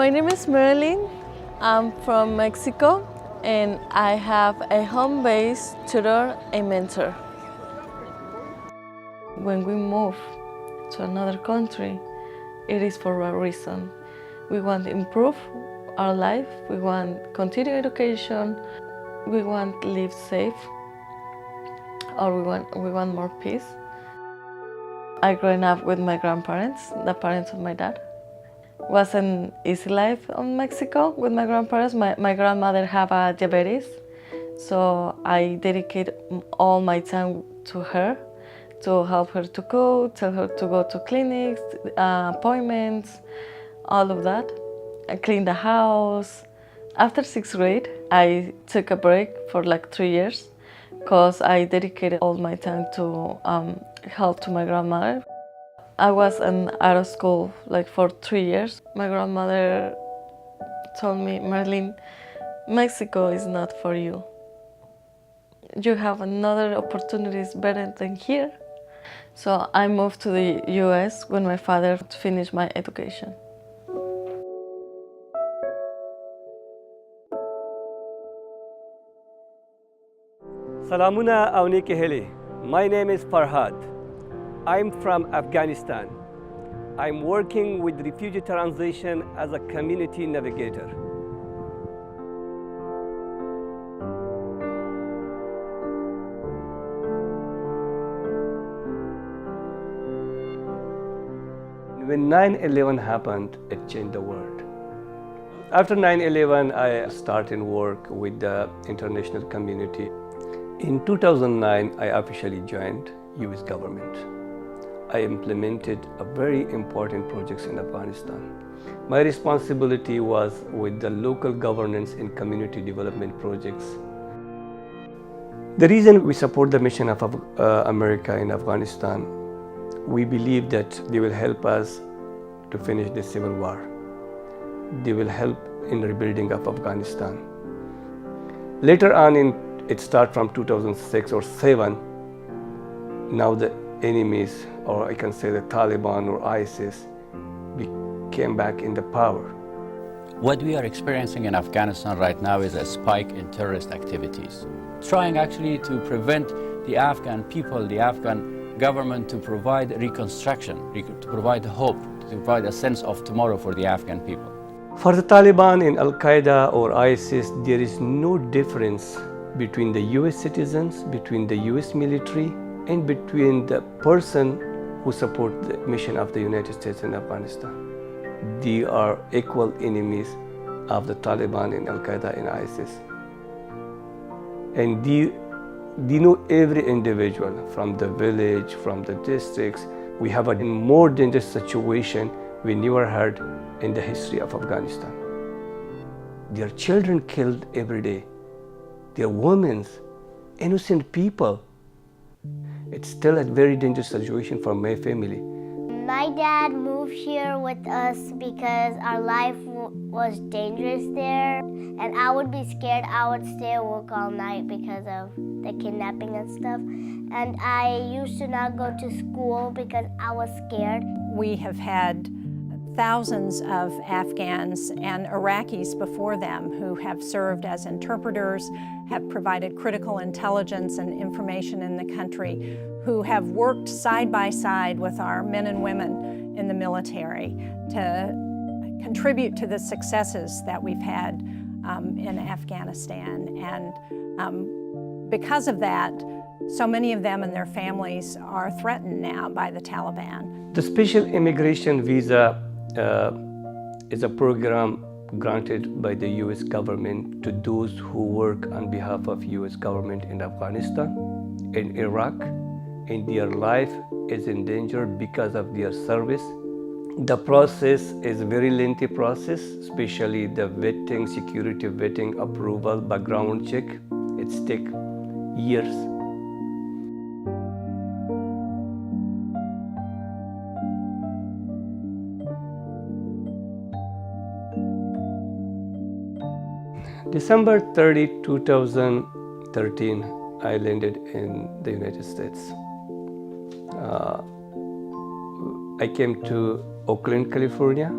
My name is Merelyn. I'm from Mexico and I have a home-based tutor and mentor. When we move to another country, it is for a reason. We want to improve our life, we want continued education, we want to live safe, or we want more peace. I grew up with my grandparents, the parents of my dad. It was an easy life in Mexico with my grandparents. My grandmother had diabetes, so I dedicate all my time to her, to help her to cook, tell her to go to clinics, appointments, all of that. I clean the house. After 6th grade, I took a break for like 3 years because I dedicated all my time to help to my grandmother. I was out of school like for 3 years. My grandmother told me, Marlene, Mexico is not for you. You have another opportunities better than here. So I moved to the US when my father finished my education. Salamuna auniki heli. My name is Farhad. I'm from Afghanistan. I'm working with Refugee Transitions as a community navigator. When 9/11 happened, it changed the world. After 9/11, I started work with the international community. In 2009, I officially joined US government. I implemented a very important projects in Afghanistan. My responsibility was with the local governance and community development projects. The reason we support the mission of America in Afghanistan, we believe that they will help us to finish the civil war. They will help in rebuilding of Afghanistan. Later on, it started from 2006 or 7. Now the enemies, or I can say the Taliban or ISIS, came back in the power. What we are experiencing in Afghanistan right now is a spike in terrorist activities, trying actually to prevent the Afghan people, the Afghan government to provide reconstruction, to provide hope, to provide a sense of tomorrow for the Afghan people. For the Taliban and Al-Qaeda or ISIS, there is no difference between the US citizens, between the US military, and between the person who support the mission of the United States in Afghanistan. They are equal enemies of the Taliban and Al-Qaeda and ISIS. And they know every individual from the village, from the districts. We have a more dangerous situation we never heard in the history of Afghanistan. There are children killed every day. There are women, innocent people. It's still a very dangerous situation for my family. My dad moved here with us because our life was dangerous there, and I would be scared. I would stay at work all night because of the kidnapping and stuff, and I used to not go to school because I was scared. We have had thousands of Afghans and Iraqis before them who have served as interpreters, have provided critical intelligence and information in the country, who have worked side by side with our men and women in the military to contribute to the successes that we've had in Afghanistan. And because of that, so many of them and their families are threatened now by the Taliban. The special immigration visa is a program granted by the US government to those who work on behalf of US government in Afghanistan, in Iraq, and their life is in danger because of their service. The process is a very lengthy process, especially the vetting, security vetting, approval, background check. It's take years. December 30, 2013, I landed in the United States. I came to Oakland, California,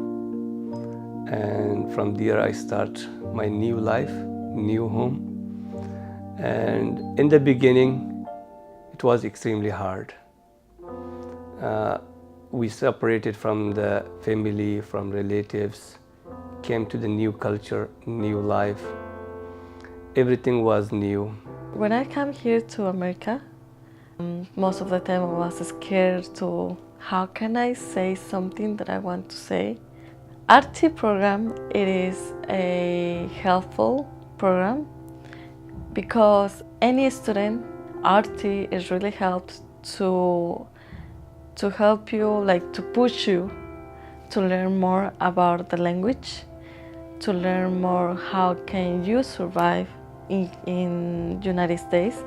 and from there I start my new life, new home. And in the beginning, it was extremely hard. We separated from the family, from relatives, came to the new culture, new life. Everything was new. When I came here to America, most of the time I was scared to how can I say something that I want to say. RT program, it is a helpful program because any student, RT is really helps to help you, like to push you to learn more about the language, to learn more how can you survive in United States.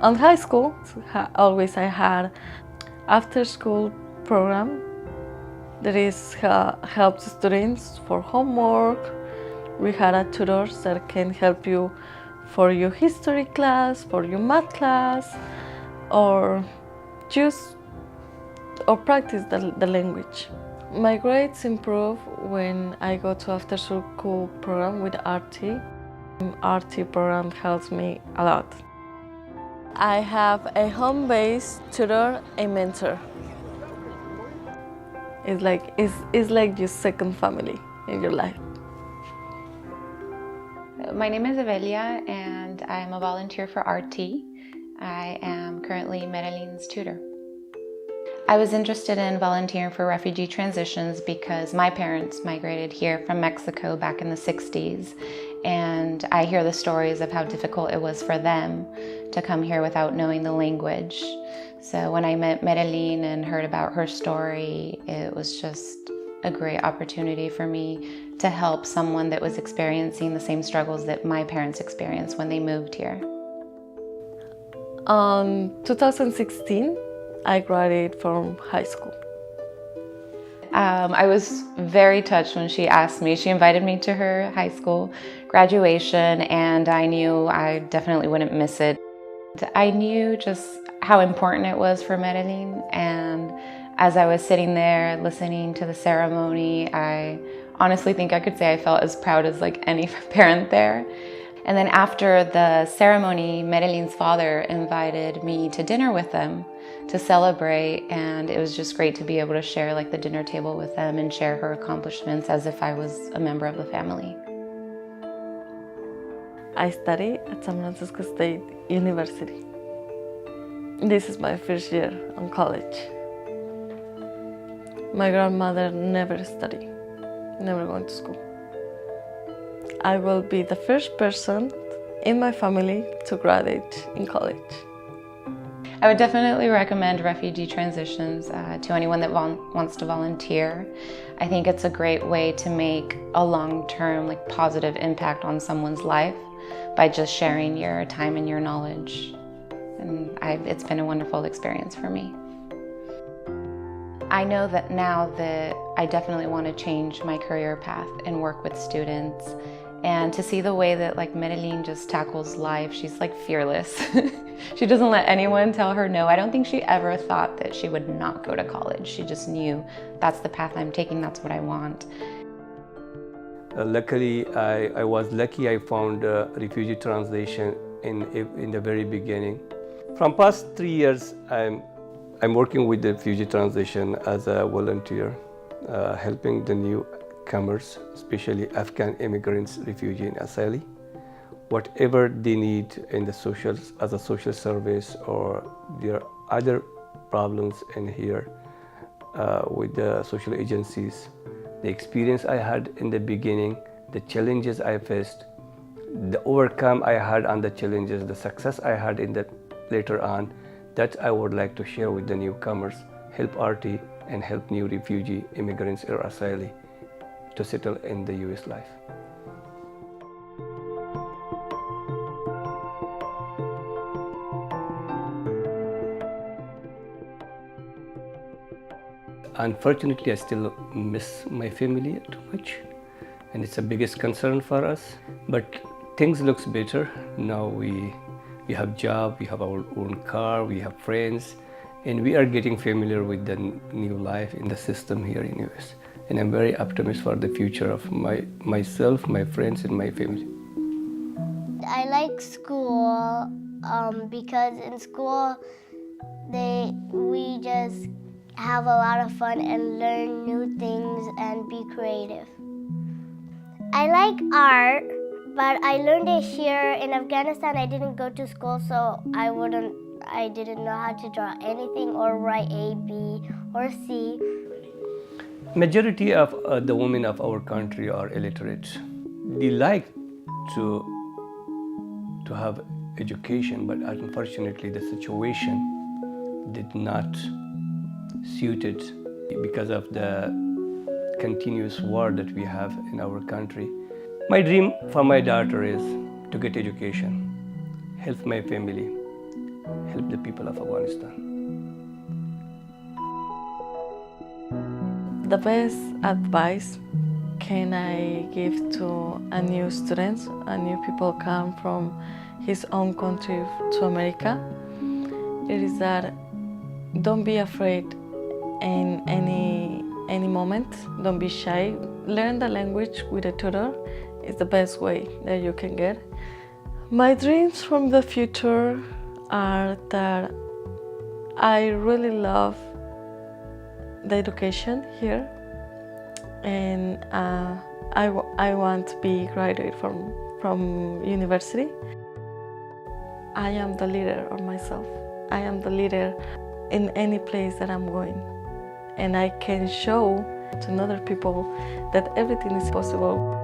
On high school, always I had after school program that is helps students for homework. We had a tutor that can help you for your history class, for your math class, or practice the language. My grades improve when I go to after school program with RT. RT program helps me a lot. I have a home-based tutor, a mentor. It's like your second family in your life. My name is Evelia and I am a volunteer for RT. I am currently Merelyn's tutor. I was interested in volunteering for Refugee Transitions because my parents migrated here from Mexico back in the 60s, and I hear the stories of how difficult it was for them to come here without knowing the language. So when I met Merelyn and heard about her story, it was just a great opportunity for me to help someone that was experiencing the same struggles that my parents experienced when they moved here. 2016, I graduated from high school. I was very touched when she asked me. She invited me to her high school graduation, and I knew I definitely wouldn't miss it. I knew just how important it was for Merelyn, and as I was sitting there listening to the ceremony, I honestly think I could say I felt as proud as like any parent there. And then after the ceremony, Merelyn's father invited me to dinner with them to celebrate, and it was just great to be able to share like the dinner table with them and share her accomplishments as if I was a member of the family. I study at San Francisco State University. This is my first year on college. My grandmother never studied, never went to school. I will be the first person in my family to graduate in college. I would definitely recommend Refugee Transitions to anyone that wants to volunteer. I think it's a great way to make a long-term, like, positive impact on someone's life by just sharing your time and your knowledge. And it's been a wonderful experience for me. I know that now that I definitely want to change my career path and work with students, and to see the way that like Merelyn just tackles life, she's like fearless. She doesn't let anyone tell her no. I don't think she ever thought that she would not go to college. She just knew that's the path I'm taking, that's what I want. Luckily, I was lucky I found Refugee Transition in the very beginning. From past 3 years, I'm working with the Refugee Transition as a volunteer, helping the newcomers, especially Afghan immigrants, refugees, and asylees. Whatever they need in the as a social service, or there are other problems in here with the social agencies. The experience I had in the beginning, the challenges I faced, the overcome I had on the challenges, the success I had in the later on, that I would like to share with the newcomers, help RT and help new refugee, immigrants or asylees to settle in the US life. Unfortunately, I still miss my family too much, and it's the biggest concern for us. But things looks better now. We have job, we have our own car, we have friends, and we are getting familiar with the new life in the system here in US. and I'm very optimistic for the future of myself, my friends, and my family. I like school because in school we just have a lot of fun and learn new things and be creative. I like art, but I learned it here in Afghanistan. I didn't go to school, so I didn't know how to draw anything or write A, B, or C. Majority of the women of our country are illiterate. They like to have education, but unfortunately the situation did not suit it because of the continuous war that we have in our country. My dream for my daughter is to get education, help my family, help the people of Afghanistan. The best advice can I give to a new student, a new people come from his own country to America, it is that don't be afraid in any moment, don't be shy. Learn the language with a tutor. It's the best way that you can get. My dreams from the future are that I really love the education here, and I want to be graduate from university. I am the leader of myself. I am the leader in any place that I'm going, and I can show to other people that everything is possible.